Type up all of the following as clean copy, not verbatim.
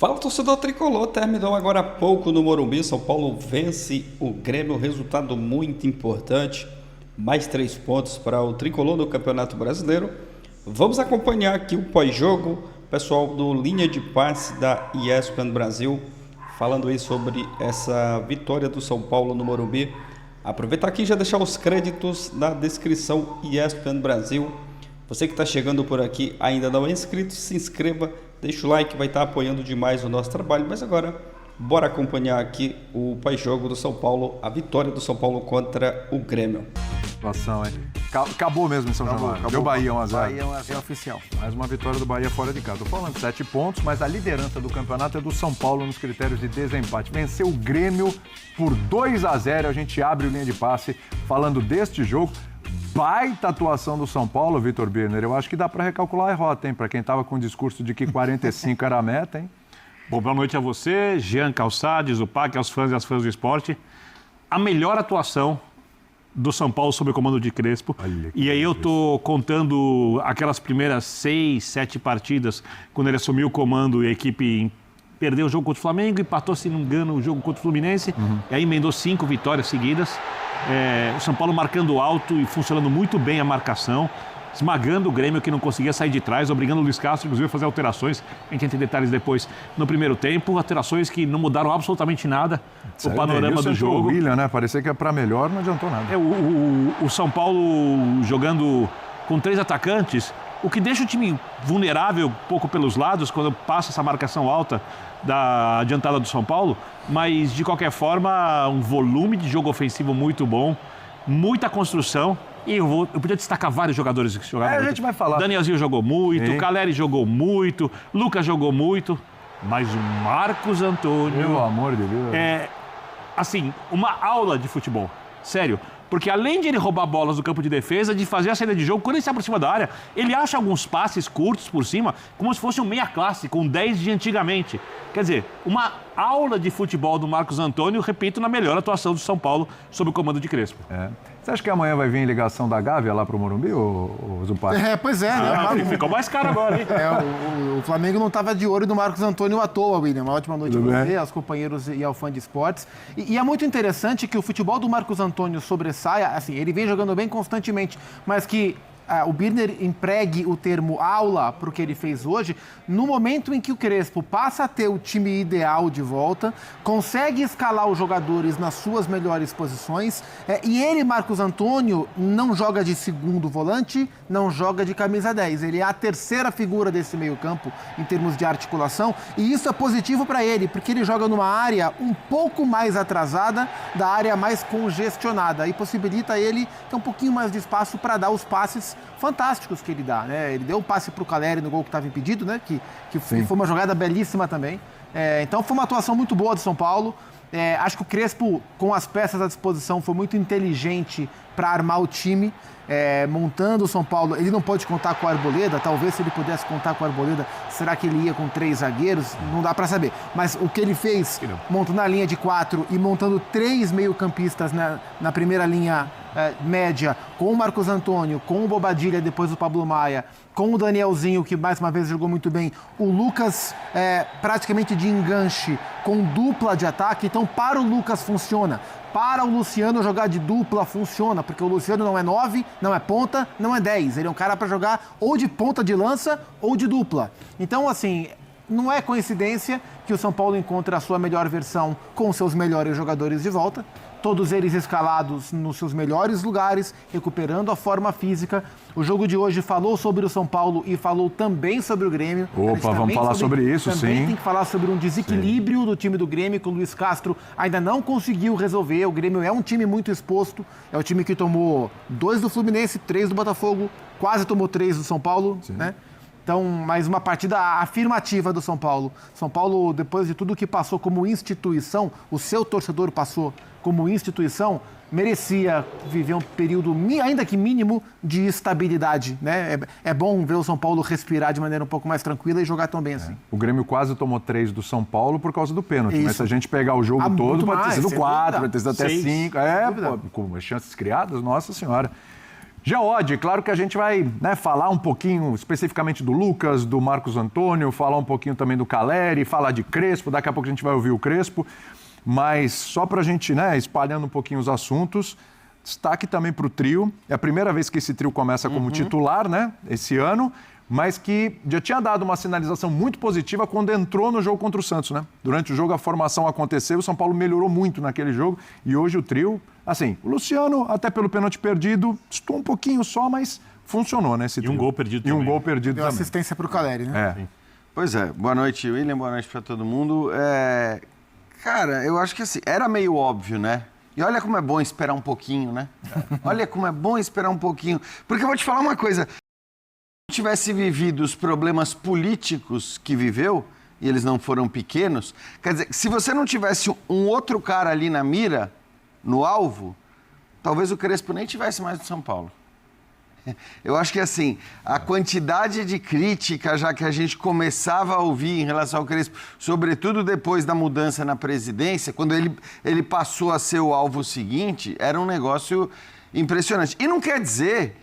Fala, torcedor tricolor, terminou agora há pouco no Morumbi. São Paulo vence o Grêmio, resultado muito importante, mais 3 pontos para o tricolor no Campeonato Brasileiro. Vamos acompanhar aqui o pós-jogo, pessoal do Linha de Passe da ESPN Brasil, falando aí sobre essa vitória do São Paulo no Morumbi. Aproveitar aqui e já deixar os créditos na descrição ESPN Brasil. Você que está chegando por aqui ainda não é inscrito, se inscreva, deixa o like, vai estar apoiando demais o nosso trabalho. Mas agora, bora acompanhar aqui o pós-jogo do São Paulo, a vitória do São Paulo contra o Grêmio. Situação, hein? Acabou mesmo em São Januário. Deu Bahia 1x0. Bahia 1x0 oficial. Mais uma vitória do Bahia fora de casa. Tô falando 7 pontos, mas a liderança do campeonato é do São Paulo nos critérios de desempate. Venceu o Grêmio por 2x0. A gente abre o Linha de Passe falando deste jogo. Baita atuação do São Paulo, Vitor Birner. Eu acho que dá para recalcular a derrota, hein? Para quem estava com o discurso de que 45 era a meta, hein? Bom, boa noite a você, Jean Calçades, o PAC, aos fãs e às fãs do esporte. A melhor atuação do São Paulo sob o comando de Crespo. E aí eu tô contando aquelas primeiras 6, 7 partidas, quando ele assumiu o comando e a equipe perdeu o jogo contra o Flamengo, empatou, se não me engano, o jogo contra o Fluminense, e aí emendou 5 vitórias seguidas. O São Paulo marcando alto e funcionando muito bem a marcação, esmagando o Grêmio que não conseguia sair de trás, obrigando o Luiz Castro, inclusive, a fazer alterações. A gente tem detalhes depois no primeiro tempo, alterações que não mudaram absolutamente nada o panorama do jogo. O William, né? Parecia que é para melhor, não adiantou nada. O São Paulo jogando com 3 atacantes, o que deixa o time vulnerável um pouco pelos lados quando passa essa marcação alta da adiantada do São Paulo, mas de qualquer forma um volume de jogo ofensivo muito bom, muita construção. E eu podia destacar vários jogadores que jogaram muito. A gente vai falar. Danielzinho jogou muito, Caleri jogou muito, Lucas jogou muito, mas o Marcos Antônio... Pelo amor de Deus. Assim, uma aula de futebol. Sério. Porque além de ele roubar bolas do campo de defesa, de fazer a saída de jogo, quando ele se aproxima da área, ele acha alguns passes curtos por cima, como se fosse um meia classe, com 10 de antigamente. Quer dizer, uma aula de futebol do Marcos Antônio, repito, na melhor atuação do São Paulo sob o comando de Crespo. Você acha que amanhã vai vir ligação da Gávea lá pro Morumbi, ou Zupac? Pois é. Ficou mais caro agora, hein? O Flamengo não estava de olho no Marcos Antônio à toa, William. Uma ótima noite a você, aos companheiros e ao fã de esportes. E é muito interessante que o futebol do Marcos Antônio sobressaia, assim, ele vem jogando bem constantemente, mas que o Birner empregue o termo aula para o que ele fez hoje, no momento em que o Crespo passa a ter o time ideal de volta, consegue escalar os jogadores nas suas melhores posições, e ele, Marcos Antônio, não joga de segundo volante, não joga de camisa 10. Ele é a terceira figura desse meio-campo em termos de articulação, e isso é positivo para ele, porque ele joga numa área um pouco mais atrasada da área mais congestionada, e possibilita ele ter um pouquinho mais de espaço para dar os passes fantásticos que ele dá, né? Ele deu um passe para o Caleri no gol que estava impedido, né? Que foi uma jogada belíssima também. Então foi uma atuação muito boa do São Paulo. Acho que o Crespo, com as peças à disposição, foi muito inteligente para armar o time. Montando o São Paulo, ele não pode contar com o Arboleda, talvez se ele pudesse contar com o Arboleda, será que ele ia com 3 zagueiros? Não dá para saber, mas o que ele fez, montando a linha de 4 e montando 3 meio-campistas na primeira linha média, com o Marcos Antônio, com o Bobadilla, depois o Pablo Maia, com o Danielzinho, que mais uma vez jogou muito bem, o Lucas praticamente de enganche, com dupla de ataque, então para o Lucas funciona. Para o Luciano jogar de dupla funciona, porque o Luciano não é 9, não é ponta, não é 10. Ele é um cara para jogar ou de ponta de lança ou de dupla. Então, assim, não é coincidência que o São Paulo encontra a sua melhor versão com seus melhores jogadores de volta. Todos eles escalados nos seus melhores lugares, recuperando a forma física. O jogo de hoje falou sobre o São Paulo e falou também sobre o Grêmio. Opa, vamos falar sobre isso, sim. Também tem que falar sobre um desequilíbrio do time do Grêmio, que o Luiz Castro ainda não conseguiu resolver. O Grêmio é um time muito exposto. É o time que tomou 2 do Fluminense, 3 do Botafogo, quase tomou 3 do São Paulo, né? Então, mais uma partida afirmativa do São Paulo. São Paulo, depois de tudo que passou como instituição, o seu torcedor passou como instituição, merecia viver um período, ainda que mínimo, de estabilidade, né? É bom ver o São Paulo respirar de maneira um pouco mais tranquila e jogar tão bem assim. O Grêmio quase tomou 3 do São Paulo por causa do pênalti, mas se a gente pegar o jogo todo, pode ter sido 4, pode ter sido até 5. Com chances criadas, nossa senhora. Geode, claro que a gente vai, né, falar um pouquinho especificamente do Lucas, do Marcos Antônio, falar um pouquinho também do Caleri, falar de Crespo, daqui a pouco a gente vai ouvir o Crespo, mas só para a gente, né, espalhando um pouquinho os assuntos, destaque também para o trio. É a primeira vez que esse trio começa como titular, né, esse ano, mas que já tinha dado uma sinalização muito positiva quando entrou no jogo contra o Santos, né? Durante o jogo a formação aconteceu, o São Paulo melhorou muito naquele jogo e hoje o trio, assim, o Luciano, até pelo pênalti perdido, estou um pouquinho só, mas funcionou, né, esse trio. E um gol perdido também. E um gol perdido Deu também. assistência para o Caleri, né? É. Pois é, boa noite, William, boa noite para todo mundo. Cara, eu acho que assim, era meio óbvio, né? E olha como é bom esperar um pouquinho, né? Olha como é bom esperar um pouquinho. Porque eu vou te falar uma coisa, tivesse vivido os problemas políticos que viveu, e eles não foram pequenos, quer dizer, se você não tivesse um outro cara ali na mira, no alvo, talvez o Crespo nem tivesse mais no São Paulo. Eu acho que assim, a quantidade de crítica já que a gente começava a ouvir em relação ao Crespo, sobretudo depois da mudança na presidência, quando ele passou a ser o alvo seguinte, era um negócio impressionante. E não quer dizer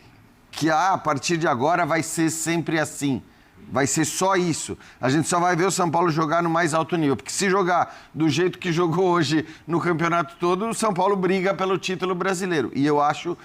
que a partir de agora vai ser sempre assim. Vai ser só isso. A gente só vai ver o São Paulo jogar no mais alto nível. Porque se jogar do jeito que jogou hoje no campeonato todo, o São Paulo briga pelo título brasileiro. E eu acho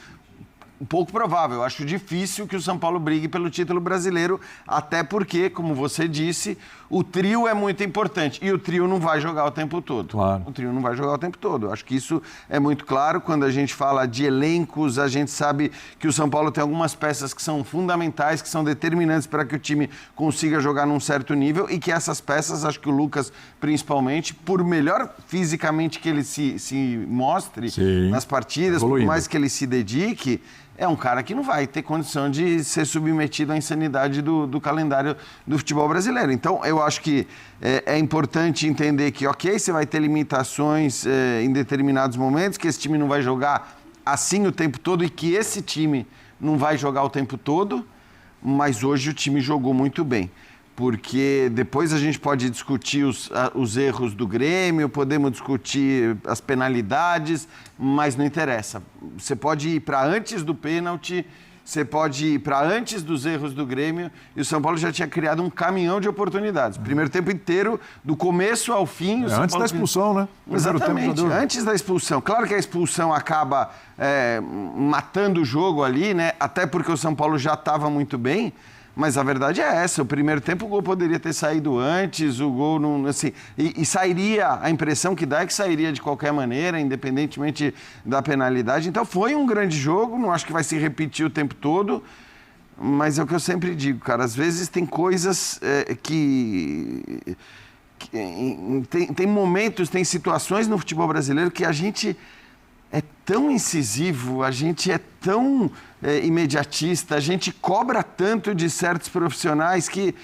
um pouco provável. Eu acho difícil que o São Paulo brigue pelo título brasileiro, até porque, como você disse, o trio é muito importante. E o trio não vai jogar o tempo todo. Claro. O trio não vai jogar o tempo todo. Eu acho que isso é muito claro. Quando a gente fala de elencos, a gente sabe que o São Paulo tem algumas peças que são fundamentais, que são determinantes para que o time consiga jogar num certo nível e que essas peças, acho que o Lucas, principalmente, por melhor fisicamente que ele se mostre nas partidas, por mais que ele se dedique, é um cara que não vai ter condição de ser submetido à insanidade do calendário do futebol brasileiro. Então, eu acho que é importante entender que, ok, você vai ter limitações em determinados momentos, que esse time não vai jogar assim o tempo todo e que esse time não vai jogar o tempo todo, mas hoje o time jogou muito bem. Porque depois a gente pode discutir os erros do Grêmio, podemos discutir as penalidades, mas não interessa. Você pode ir para antes do pênalti, você pode ir para antes dos erros do Grêmio, e o São Paulo já tinha criado um caminhão de oportunidades. Primeiro tempo inteiro, do começo ao fim... Antes da expulsão, né? Exatamente, antes da expulsão. Claro que a expulsão acaba matando o jogo ali, né? Até porque o São Paulo já estava muito bem. Mas a verdade é essa, o primeiro tempo o gol poderia ter saído antes, o gol não, assim, e sairia, a impressão que dá é que sairia de qualquer maneira, independentemente da penalidade. Então foi um grande jogo, não acho que vai se repetir o tempo todo, mas é o que eu sempre digo, cara, às vezes tem coisas tem momentos, tem situações no futebol brasileiro que a gente é tão incisivo, a gente é tão imediatista, a gente cobra tanto de certos profissionais que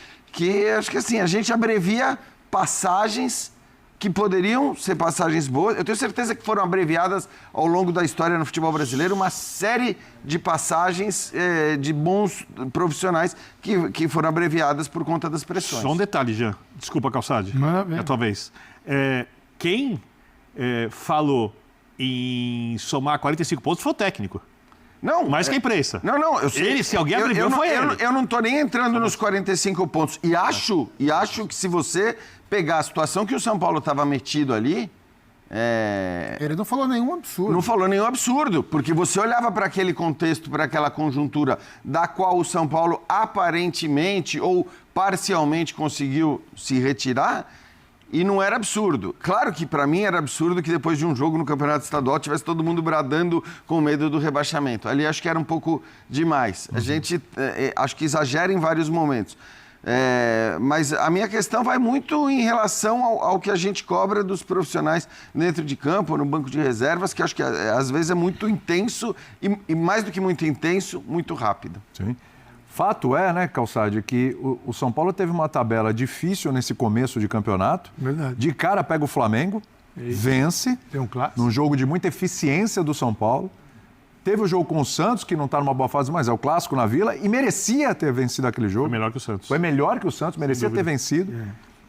acho que assim, a gente abrevia passagens que poderiam ser passagens boas. Eu tenho certeza que foram abreviadas ao longo da história no futebol brasileiro uma série de passagens de bons profissionais que foram abreviadas por conta das pressões. Só um detalhe, Jean. Desculpa, Calçade. É a tua vez. Quem falou em somar 45 pontos foi o técnico. Não, mais que a imprensa. Não, eu sei. Ele, se alguém abreviou, foi ele. Eu não estou nem entrando nos 45 pontos. E acho que se você pegar a situação que o São Paulo estava metido ali... Ele não falou nenhum absurdo. Não falou nenhum absurdo, porque você olhava para aquele contexto, para aquela conjuntura da qual o São Paulo aparentemente ou parcialmente conseguiu se retirar... E não era absurdo. Claro que para mim era absurdo que depois de um jogo no Campeonato Estadual tivesse todo mundo bradando com medo do rebaixamento. Ali acho que era um pouco demais. A gente acho que exagera em vários momentos. Mas a minha questão vai muito em relação ao que a gente cobra dos profissionais dentro de campo, no banco de reservas, que acho que às vezes é muito intenso e mais do que muito intenso, muito rápido. Sim. Fato é, né, Calçade, que o São Paulo teve uma tabela difícil nesse começo de campeonato. Verdade. De cara pega o Flamengo, vence, tem um clássico, num jogo de muita eficiência do São Paulo. Teve o jogo com o Santos, que não está numa boa fase, mas é o clássico na Vila, e merecia ter vencido aquele jogo. Foi melhor que o Santos. Foi melhor que o Santos, merecia ter vencido.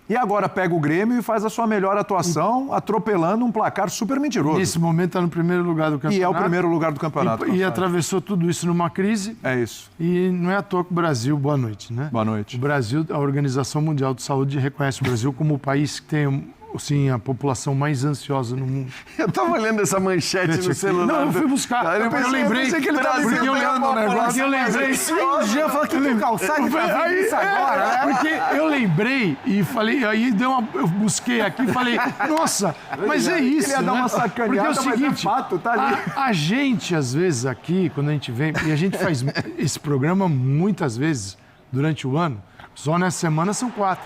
E agora pega o Grêmio e faz a sua melhor atuação, atropelando um placar super mentiroso. Nesse momento está no primeiro lugar do campeonato. E é o primeiro lugar do campeonato. E atravessou tudo isso numa crise. É isso. E não é à toa que o Brasil, boa noite, né? Boa noite. O Brasil, a Organização Mundial de Saúde reconhece o Brasil como o país que tem, assim, a população mais ansiosa no mundo. Eu tava olhando essa manchete no celular. Não, eu fui buscar. Eu lembrei que ele estava olhando o negócio. Porque eu lembrei. O Jean falou que o Calçado tá vendo isso agora, né? Porque eu lembrei e falei, aí eu busquei aqui e falei, nossa, mas é isso, Ele ia dar uma sacaneada, porque é o seguinte, mas é fato, tá ali. a gente, às vezes, aqui, quando a gente vem, e a gente faz esse programa muitas vezes durante o ano, só nessa semana são 4.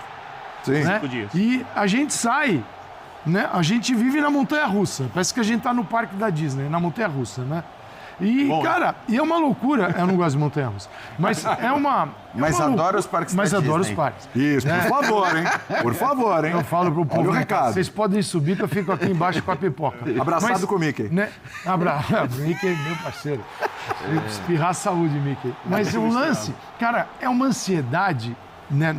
Sim. Né? 5 dias. E a gente sai, né? A gente vive na montanha-russa. Parece que a gente tá no parque da Disney, na montanha-russa, né? E, cara, e é uma loucura. Eu não gosto de montanha-russa. Mas é uma... Mas adoro os parques da Mas adoro Disney. os parques. Isso, por favor, hein? Por favor, hein? Eu falo pro povo, Olha o recado. vocês podem subir que eu fico aqui embaixo com a pipoca. Abraçado com o Mickey. Né? Mickey é meu parceiro. Espirrar saúde, Mickey. Mas o lance, cara, é uma ansiedade, né?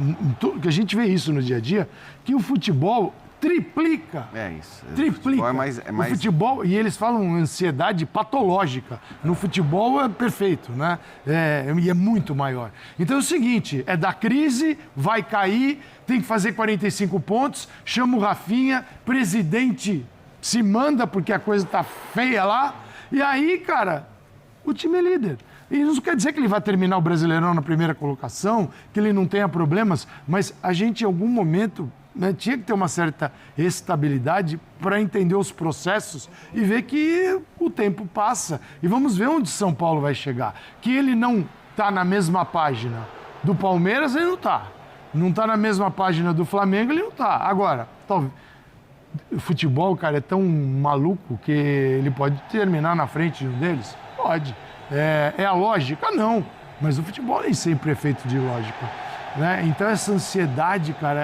Que a gente vê isso no dia a dia, que o futebol triplica. É isso. Triplica. É mais... O futebol, e eles falam ansiedade patológica. No futebol é perfeito, né? E é muito maior. Então é o seguinte, é da crise, vai cair, tem que fazer 45 pontos, chama o Rafinha, presidente se manda porque a coisa tá feia lá, e aí, cara, o time é líder. E isso não quer dizer que ele vai terminar o Brasileirão na primeira colocação, que ele não tenha problemas, mas a gente, em algum momento, né, tinha que ter uma certa estabilidade para entender os processos e ver que o tempo passa. E vamos ver onde São Paulo vai chegar. Que ele não está na mesma página do Palmeiras, ele não está. Não está na mesma página do Flamengo, ele não está. Agora, o futebol, cara, é tão maluco que ele pode terminar na frente de um deles? Pode. É a lógica? Não. Mas o futebol nem sempre é feito de lógica. Né? Então essa ansiedade, cara,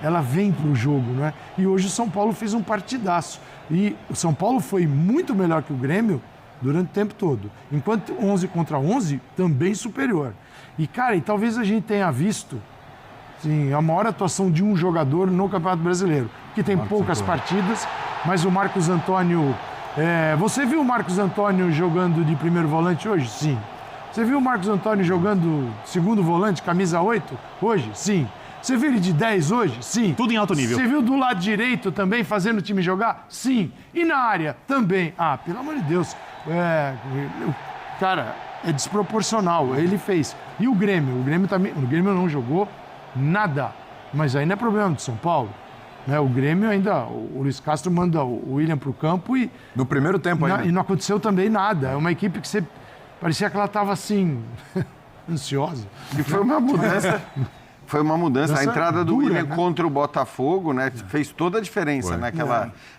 ela vem pro jogo, né? E hoje o São Paulo fez um partidaço. E o São Paulo foi muito melhor que o Grêmio durante o tempo todo. Enquanto 11 contra 11, também superior. E, cara, e talvez a gente tenha visto a maior atuação de um jogador no Campeonato Brasileiro, que tem poucas partidas, mas o Marcos Antônio... você viu o Marcos Antônio jogando de primeiro volante hoje? Sim. Você viu o Marcos Antônio jogando segundo volante, camisa 8, hoje? Sim. Você viu ele de 10 hoje? Sim. Tudo em alto nível. Você viu do lado direito também fazendo o time jogar? Sim. E na área? Também. Pelo amor de Deus. Cara, é desproporcional. Ele fez. E o Grêmio? O Grêmio também. O Grêmio não jogou nada. Mas aí não é problema do São Paulo. Né? O Grêmio ainda. O Luiz Castro manda o William pro campo e. No primeiro tempo ainda. E não aconteceu também nada. É uma equipe que você. Parecia que ela estava assim. ansiosa. E foi uma mudança. Foi uma mudança. A entrada do William contra o Botafogo, né? Fez toda a diferença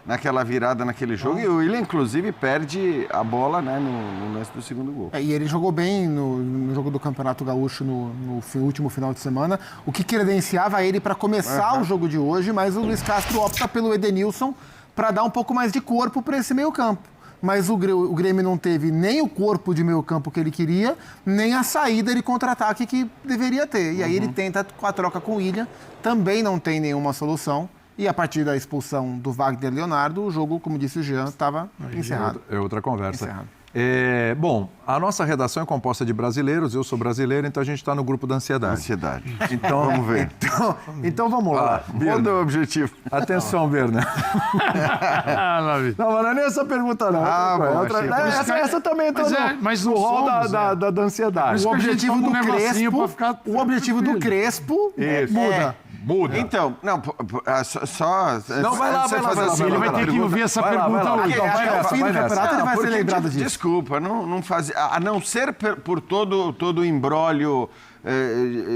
naquela virada, naquele jogo. E o William, inclusive, perde a bola, né, no lance do segundo gol. E ele jogou bem no jogo do Campeonato Gaúcho no último final de semana, o que credenciava ele para começar o jogo de hoje, mas o Luiz Castro opta pelo Edenilson para dar um pouco mais de corpo para esse meio-campo. Mas o Grêmio não teve nem o corpo de meio campo que ele queria, nem a saída de contra-ataque que deveria ter. E aí ele tenta com a troca com o William, também não tem nenhuma solução. E a partir da expulsão do Wagner Leonardo, o jogo, como disse o Jean, estava encerrado. É outra conversa. Encerrado. Bom, a nossa redação é composta de brasileiros, eu sou brasileiro, então a gente está no grupo da ansiedade. Então, vamos ver. Então vamos lá. Muda o objetivo. Atenção, Berna. Não, mas não é nem essa pergunta, não. Essa também entrou no rol da ansiedade. O objetivo do Crespo muda. Muda. Então, não, só... Não, vai lá. Ele vai ter que ouvir essa pergunta hoje. Ele vai ser lembrado disso. Desculpa, não faz... A não ser por todo o imbróglio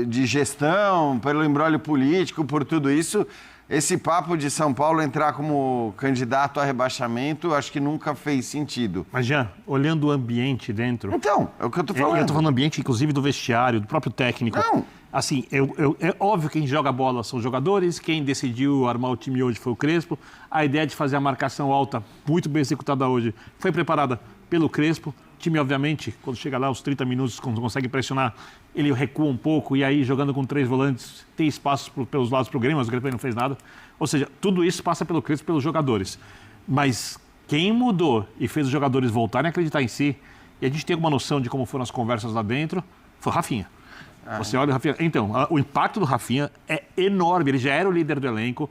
de gestão, pelo imbróglio político, por tudo isso, esse papo de São Paulo entrar como candidato a rebaixamento, acho que nunca fez sentido. Mas, Jean, olhando o ambiente dentro... Então, é o que eu tô falando. Eu tô falando do ambiente, inclusive, do vestiário, do próprio técnico. Não. Assim, é óbvio que quem joga bola são os jogadores, quem decidiu armar o time hoje foi o Crespo. A ideia de fazer a marcação alta, muito bem executada hoje, foi preparada pelo Crespo. time, obviamente, quando chega lá aos 30 minutos, quando consegue pressionar, ele recua um pouco e aí, jogando com 3 volantes, tem espaço pelos lados para o Grêmio, mas o Grêmio não fez nada. Ou seja, tudo isso passa pelo Crespo, pelos jogadores. Mas quem mudou e fez os jogadores voltarem a acreditar em si, e a gente tem alguma noção de como foram as conversas lá dentro, foi o Rafinha. Você olha o Rafinha. Então, o impacto do Rafinha é enorme. Ele já era o líder do elenco.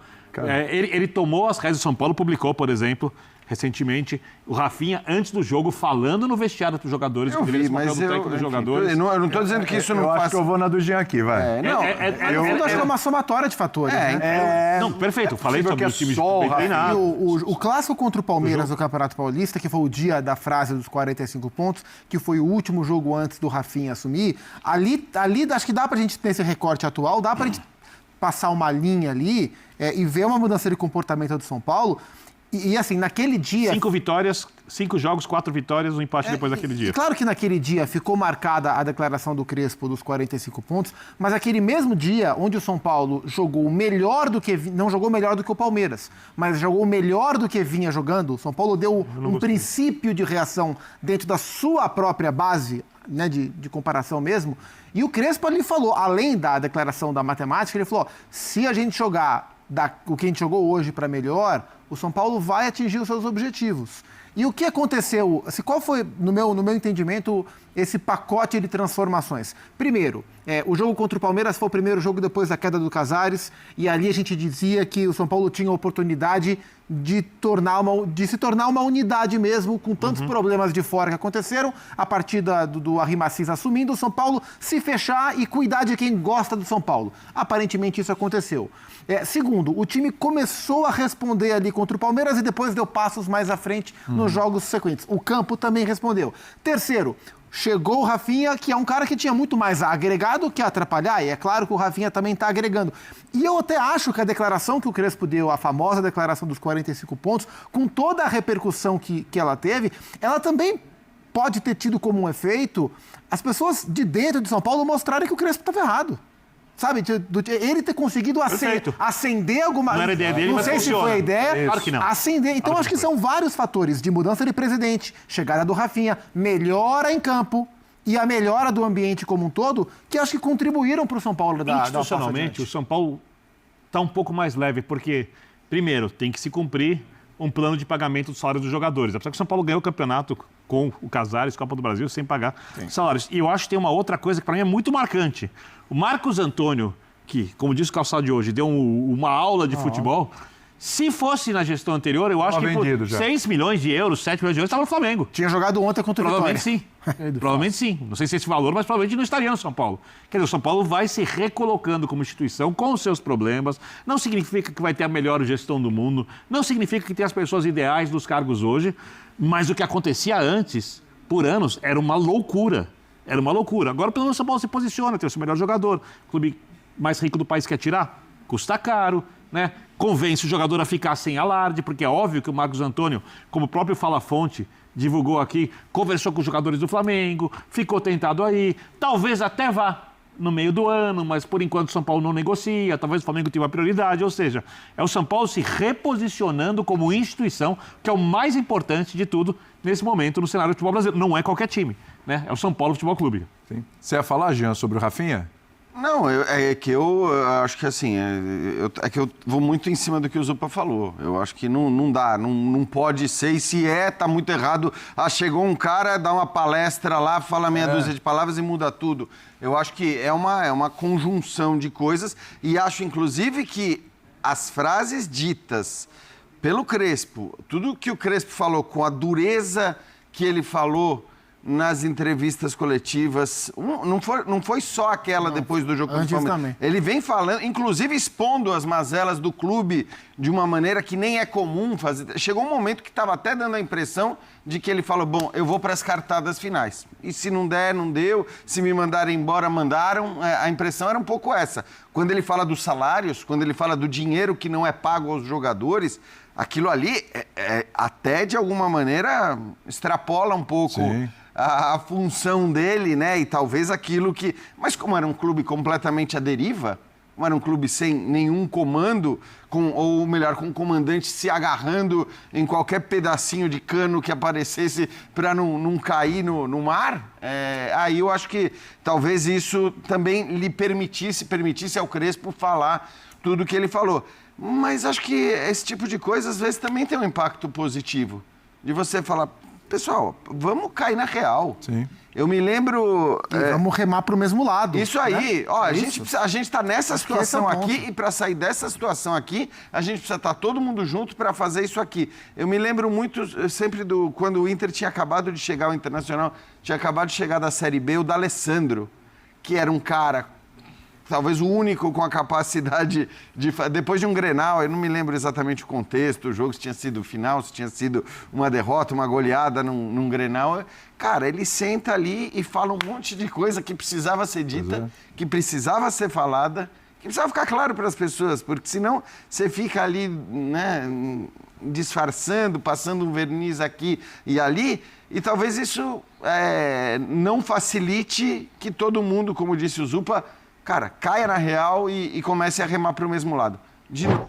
Ele tomou as rédeas do São Paulo, publicou, por exemplo, recentemente, o Rafinha, antes do jogo, falando no vestiário dos jogadores. Eu vi, mas eu não estou dizendo que isso não faz... Eu acho que eu vou na do Jean aqui, vai. Eu acho que é uma somatória de fatores, né? Não, perfeito. Falei sobre os times bem treinados. O clássico contra o Palmeiras do Campeonato Paulista, que foi o dia da frase dos 45 pontos, que foi o último jogo antes do Rafinha assumir, ali acho que dá pra gente ter esse recorte atual, dá pra gente passar uma linha ali e ver uma mudança de comportamento do São Paulo. E assim, naquele dia... 5 vitórias, 5 jogos, 4 vitórias, um empate depois daquele dia. Claro que naquele dia ficou marcada a declaração do Crespo dos 45 pontos, mas aquele mesmo dia onde o São Paulo jogou melhor do que... Não jogou melhor do que o Palmeiras, mas jogou melhor do que vinha jogando, o São Paulo deu um princípio de reação dentro da sua própria base, né, de comparação mesmo, e o Crespo ali falou, além da declaração da matemática, ele falou, se a gente jogar o que a gente jogou hoje para melhor, o São Paulo vai atingir os seus objetivos. E o que aconteceu? Assim, qual foi, no meu entendimento, esse pacote de transformações? Primeiro, o jogo contra o Palmeiras foi o primeiro jogo depois da queda do Casares, e ali a gente dizia que o São Paulo tinha a oportunidade de se tornar uma unidade mesmo, com tantos problemas de fora que aconteceram, a partir do Arrimacis assumindo, o São Paulo se fechar e cuidar de quem gosta do São Paulo. Aparentemente isso aconteceu. Segundo, o time começou a responder ali contra o Palmeiras e depois deu passos mais à frente nos jogos sequentes. O campo também respondeu. Terceiro, chegou o Rafinha, que é um cara que tinha muito mais a agregar do que a atrapalhar, e é claro que o Rafinha também está agregando. E eu até acho que a declaração que o Crespo deu, a famosa declaração dos 45 pontos, com toda a repercussão que ela teve, ela também pode ter tido como um efeito as pessoas de dentro de São Paulo mostrarem que o Crespo estava errado. Sabe, ele ter conseguido acender alguma... Não era a ideia dele, não mas sei funciona. se foi a ideia. Claro que não. Acender. Então, acho que são vários fatores de mudança de presidente, chegada do Rafinha, melhora em campo e a melhora do ambiente como um todo, que acho que contribuíram para o São Paulo dar institucionalmente, o São Paulo está um pouco mais leve, porque, primeiro, tem que se cumprir um plano de pagamento dos salários dos jogadores. Apesar que o São Paulo ganhou o campeonato com o Casares, Copa do Brasil, sem pagar salários. E eu acho que tem uma outra coisa que para mim é muito marcante. O Marcos Antônio, que, como disse o Calçado de hoje, deu uma aula de futebol, se fosse na gestão anterior, eu acho que por 6 milhões de euros, 7 milhões de euros, estava no Flamengo. Tinha jogado ontem contra o Vitória. Provavelmente sim. Não sei se esse valor, mas provavelmente não estaria no São Paulo. Quer dizer, o São Paulo vai se recolocando como instituição com os seus problemas. Não significa que vai ter a melhor gestão do mundo. Não significa que tem as pessoas ideais dos cargos hoje. Mas o que acontecia antes, por anos, era uma loucura. Era uma loucura. Agora, pelo menos, o São Paulo se posiciona, tem o seu melhor jogador. O clube mais rico do país quer tirar? Custa caro, né? Convence o jogador a ficar sem alarde, porque é óbvio que o Marcos Antônio, como o próprio Fala Fonte divulgou aqui, conversou com os jogadores do Flamengo, ficou tentado aí, talvez até vá no meio do ano, mas por enquanto o São Paulo não negocia, talvez o Flamengo tenha uma prioridade, ou seja, é o São Paulo se reposicionando como instituição, que é o mais importante de tudo nesse momento no cenário do futebol brasileiro. Não é qualquer time, né? É o São Paulo Futebol Clube. Sim. Você ia falar, Jean, sobre o Rafinha? Não, é que eu acho que assim, é que eu vou muito em cima do que o Zupa falou. Eu acho que não dá, não pode ser, e se tá muito errado. Chegou um cara, dá uma palestra lá, fala meia dúzia de palavras e muda tudo. Eu acho que é uma conjunção de coisas, e acho inclusive que as frases ditas pelo Crespo, tudo que o Crespo falou com a dureza que ele falou nas entrevistas coletivas, não foi só aquela depois do jogo contra o Palmeiras. Ele vem falando, inclusive expondo as mazelas do clube de uma maneira que nem é comum fazer. Chegou um momento que estava até dando a impressão de que ele falou, bom, eu vou para as cartadas finais. E se não der, não deu. Se me mandarem embora, mandaram. A impressão era um pouco essa. Quando ele fala dos salários, quando ele fala do dinheiro que não é pago aos jogadores, aquilo ali até de alguma maneira extrapola um pouco a função dele, né? E talvez aquilo que... Mas como era um clube completamente à deriva, Como era um clube sem nenhum comando, ou melhor, com o comandante se agarrando em qualquer pedacinho de cano que aparecesse para não cair no mar, aí eu acho que talvez isso também lhe permitisse ao Crespo falar tudo o que ele falou. Mas acho que esse tipo de coisa às vezes também tem um impacto positivo. De você falar, pessoal, vamos cair na real. Sim. Eu me lembro... vamos remar para o mesmo lado. Isso aí, né? ó, a gente está nessa situação esse é o ponto. aqui, e para sair dessa situação aqui, a gente precisa estar todo mundo junto para fazer isso aqui. Eu me lembro muito sempre quando o Inter tinha acabado de chegar ao Internacional, tinha acabado de chegar da Série B, o D'Alessandro, que era um cara, talvez o único com a capacidade depois de um Grenal, eu não me lembro exatamente o contexto, o jogo, se tinha sido final, se tinha sido uma derrota, uma goleada num Grenal. Cara, ele senta ali e fala um monte de coisa que precisava ser dita, que precisava ser falada, que precisava ficar claro para as pessoas, porque senão você fica ali, né, disfarçando, passando um verniz aqui e ali, e talvez isso não facilite que todo mundo, como disse o Zupa, cara, caia na real e comece a remar para o mesmo lado.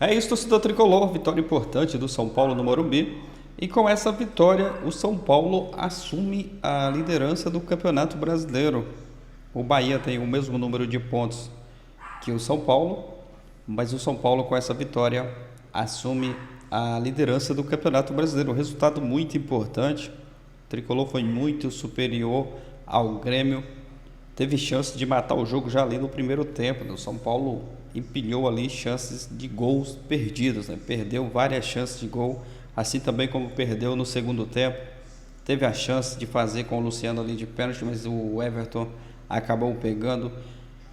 É isso, torcedor tricolor. Vitória importante do São Paulo no Morumbi. E com essa vitória, o São Paulo assume a liderança do Campeonato Brasileiro. O Bahia tem o mesmo número de pontos que o São Paulo, mas o São Paulo, com essa vitória, assume a liderança do Campeonato Brasileiro. Um resultado muito importante. O tricolor foi muito superior ao Grêmio. Teve chance de matar o jogo já ali no primeiro tempo. O São Paulo empilhou ali chances de gols perdidos, né? Perdeu várias chances de gol, assim também como perdeu no segundo tempo. Teve a chance de fazer com o Luciano ali de pênalti, mas o Everton acabou pegando.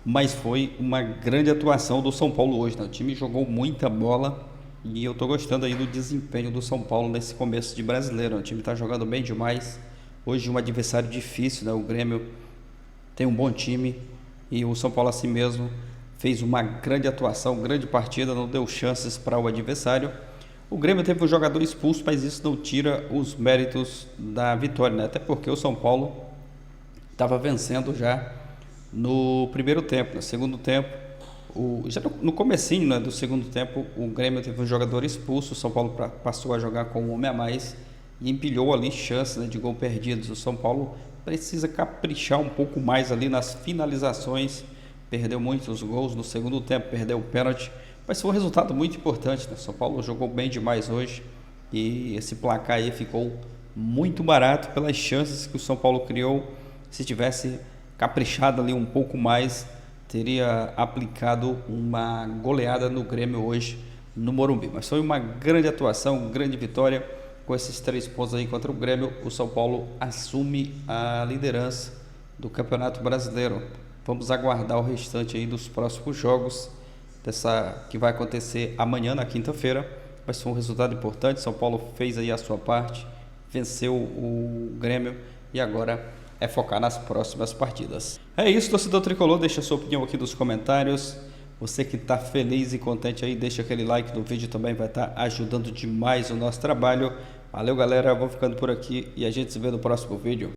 Mas foi uma grande atuação do São Paulo hoje, né? O time jogou muita bola e eu estou gostando aí do desempenho do São Paulo nesse começo de Brasileiro. O time está jogando bem demais. Hoje um adversário difícil, né? O Grêmio tem um bom time e o São Paulo assim mesmo fez uma grande atuação, grande partida, não deu chances para o adversário. O Grêmio teve um jogador expulso, mas isso não tira os méritos da vitória, né? Até porque o São Paulo estava vencendo já no primeiro tempo. No segundo tempo, já no comecinho, né, do segundo tempo, o Grêmio teve um jogador expulso, o São Paulo passou a jogar com um homem a mais e empilhou ali chances, né, de gol perdidos. O São Paulo precisa caprichar um pouco mais ali nas finalizações, perdeu muitos gols no segundo tempo, perdeu o pênalti, mas foi um resultado muito importante, né? São Paulo jogou bem demais hoje e esse placar aí ficou muito barato pelas chances que o São Paulo criou. Se tivesse caprichado ali um pouco mais, teria aplicado uma goleada no Grêmio hoje no Morumbi. Mas foi uma grande atuação, grande vitória. Com esses 3 pontos aí contra o Grêmio, o São Paulo assume a liderança do Campeonato Brasileiro. Vamos aguardar o restante aí dos próximos jogos, que vai acontecer amanhã, na quinta-feira. Vai ser um resultado importante. São Paulo fez aí a sua parte, venceu o Grêmio e agora é focar nas próximas partidas. É isso, torcedor tricolor. Deixa a sua opinião aqui nos comentários. Você que está feliz e contente aí, deixa aquele like no vídeo, também vai estar ajudando demais o nosso trabalho. Valeu, galera, vou ficando por aqui e a gente se vê no próximo vídeo.